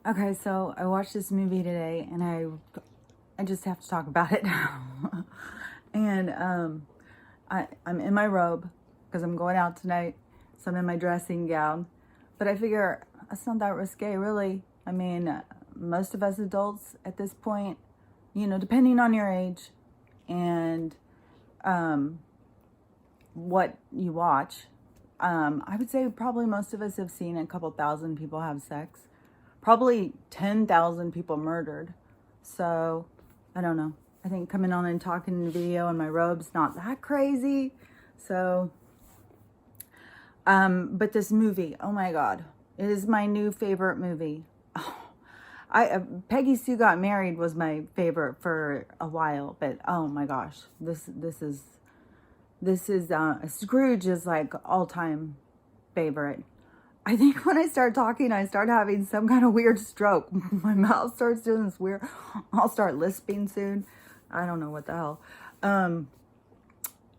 Okay, so I watched this movie today, and I just have to talk about it now. and I'm in my robe because I'm going out tonight, so I'm in my dressing gown. But I figure it's not that risque, really. I mean, most of us adults at this point, depending on your age and um, what you watch, I would say probably most of us have seen a couple thousand people have sex. Probably 10,000 people murdered. So, I don't know. I think coming on and talking in the video in my robe's not that crazy. So, but this movie, oh my God, it is my new favorite movie. Oh, Peggy Sue Got Married was my favorite for a while, but oh my gosh, this is Scrooge is like all time favorite. I think when I start talking, I start having some kind of weird stroke. My mouth starts doing this weird. I'll start lisping soon. I don't know what the hell. Um,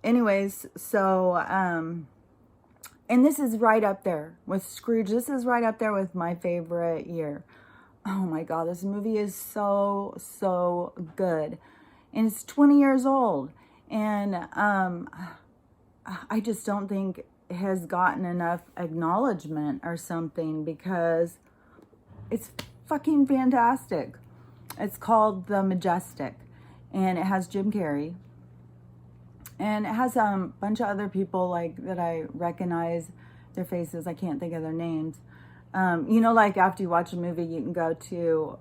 anyways, and this is right up there with Scrooge. This is right up there with my favorite year. Oh my God, this movie is so, so good. And it's 20 years old. And I just don't think it has gotten enough acknowledgement or something because it's fucking fantastic. It's called The Majestic, and it has Jim Carrey, and it has a bunch of other people like that I recognize their faces. I can't think of their names. Like after you watch a movie, you can go to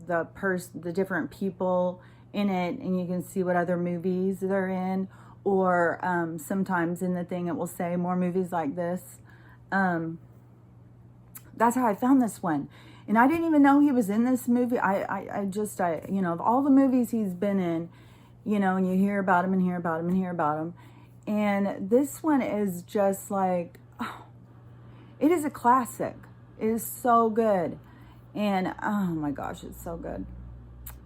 the different people in it, and you can see what other movies they're in. Or sometimes in the thing it will say more movies like this. That's how I found this one, and I didn't even know he was in this movie. Of all the movies he's been in, and you hear about him and hear about him and hear about him, and this one is just like, oh, it is a classic. It is so good. And oh my gosh, it's so good.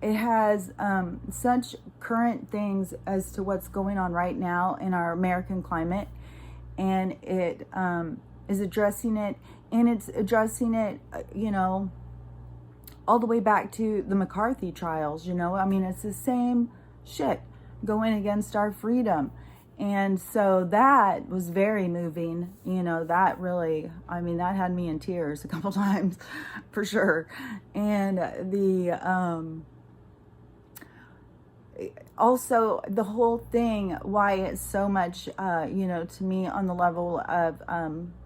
It has such current things as to what's going on right now in our American climate. And it is addressing it. And it's addressing it, all the way back to the McCarthy trials, I mean, it's the same shit going against our freedom. And so that was very moving, that really, I mean, that had me in tears a couple times for sure. And also the whole thing, why it's so much, to me on the level of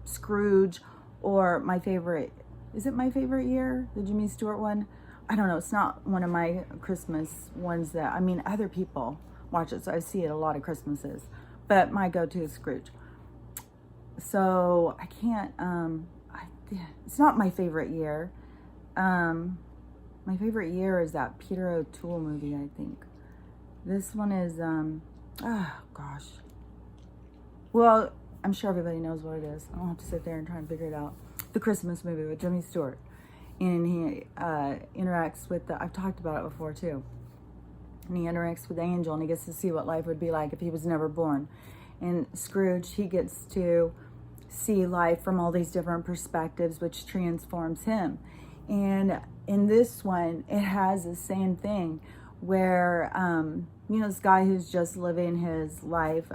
Scrooge, or my favorite, is it my favorite year, the Jimmy Stewart one? I don't know, it's not one of my Christmas ones that, I mean, other people watch it, so I see it a lot of Christmases, but my go-to is Scrooge. So I can't, it's not my favorite year. My favorite year is that Peter O'Toole movie, I think. This one is, oh gosh. Well, I'm sure everybody knows what it is. I don't have to sit there and try and figure it out. The Christmas movie with Jimmy Stewart. And he interacts with I've talked about it before too. And he interacts with the angel, and he gets to see what life would be like if he was never born. And Scrooge, he gets to see life from all these different perspectives, which transforms him. And in this one, it has the same thing where, this guy who's just living his life,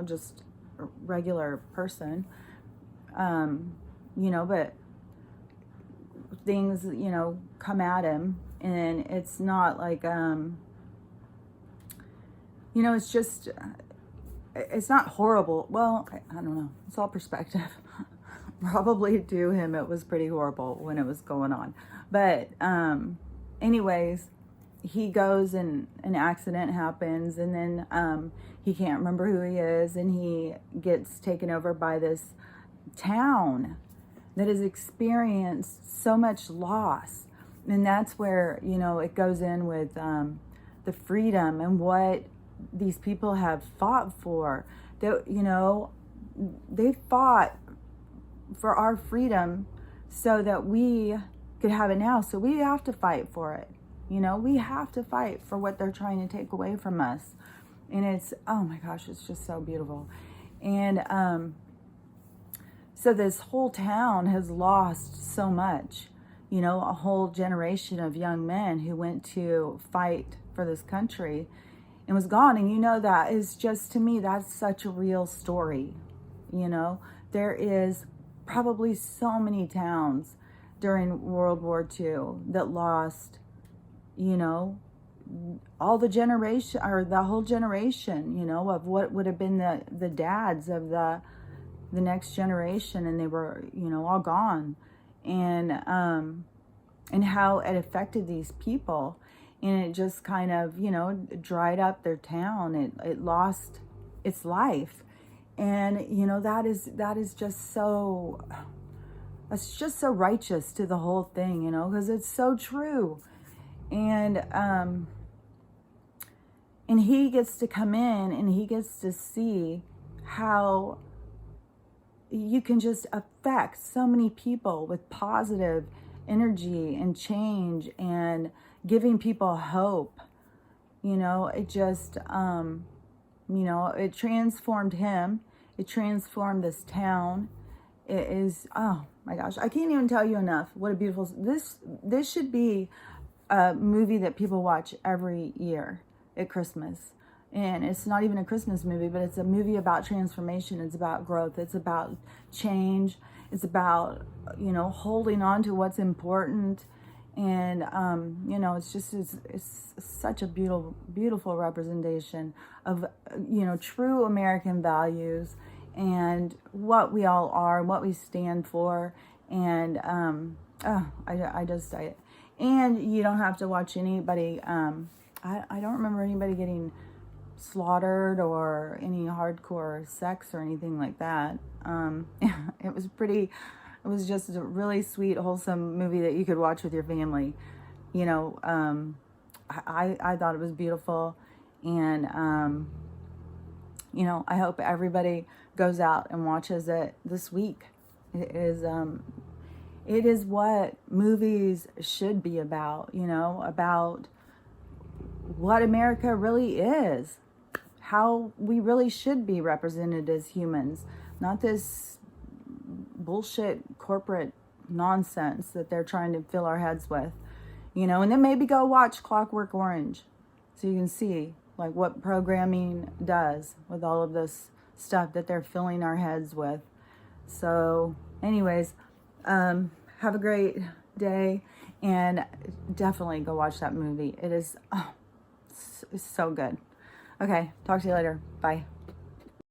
just a regular person, but things, come at him, and it's not like, it's just, it's not horrible. Well, I don't know. It's all perspective. Probably to him, it was pretty horrible when it was going on. But anyways, he goes and an accident happens, and then he can't remember who he is, and he gets taken over by this town that has experienced so much loss. And that's where, it goes in with the freedom and what these people have fought for. They fought for our freedom so that we could have it now. So we have to fight for it. We have to fight for what they're trying to take away from us. And it's, oh my gosh, it's just so beautiful. And so this whole town has lost so much. you know, a whole generation of young men who went to fight for this country and was gone. And you know, that is just, to me, that's such a real story. You know, there is probably so many towns during World War II that lost, you know, all the generation, or the whole generation, you know, of what would have been the dads of the next generation, and they were, you know, all gone. And how it affected these people, and it just kind of, you know, dried up their town. It lost its life. And you know, that is just so, it's just so righteous to the whole thing, you know, because it's so true. And he gets to come in and he gets to see how you can just affect so many people with positive energy and change and giving people hope. You know, it just, you know, it transformed him. It transformed this town. It is, oh my gosh, I can't even tell you enough what a beautiful, this should be a movie that people watch every year at Christmas. And it's not even a Christmas movie, but it's a movie about transformation. It's about growth. It's about change. It's about, you know, holding on to what's important. And, you know, it's just, it's such a beautiful representation of, you know, true American values and what we all are, what we stand for. And, and you don't have to watch anybody, I don't remember anybody getting slaughtered or any hardcore sex or anything like that. It was just a really sweet, wholesome movie that you could watch with your family. You know, I thought it was beautiful. And, you know, I hope everybody goes out and watches it this week. It is what movies should be about, you know, about what America really is, how we really should be represented as humans, not this bullshit corporate nonsense that they're trying to fill our heads with, you know. And then maybe go watch Clockwork Orange so you can see like what programming does with all of this stuff that they're filling our heads with. So anyways, have a great day, and definitely go watch that movie. It is, oh, it's so good. Okay, talk to you later. Bye.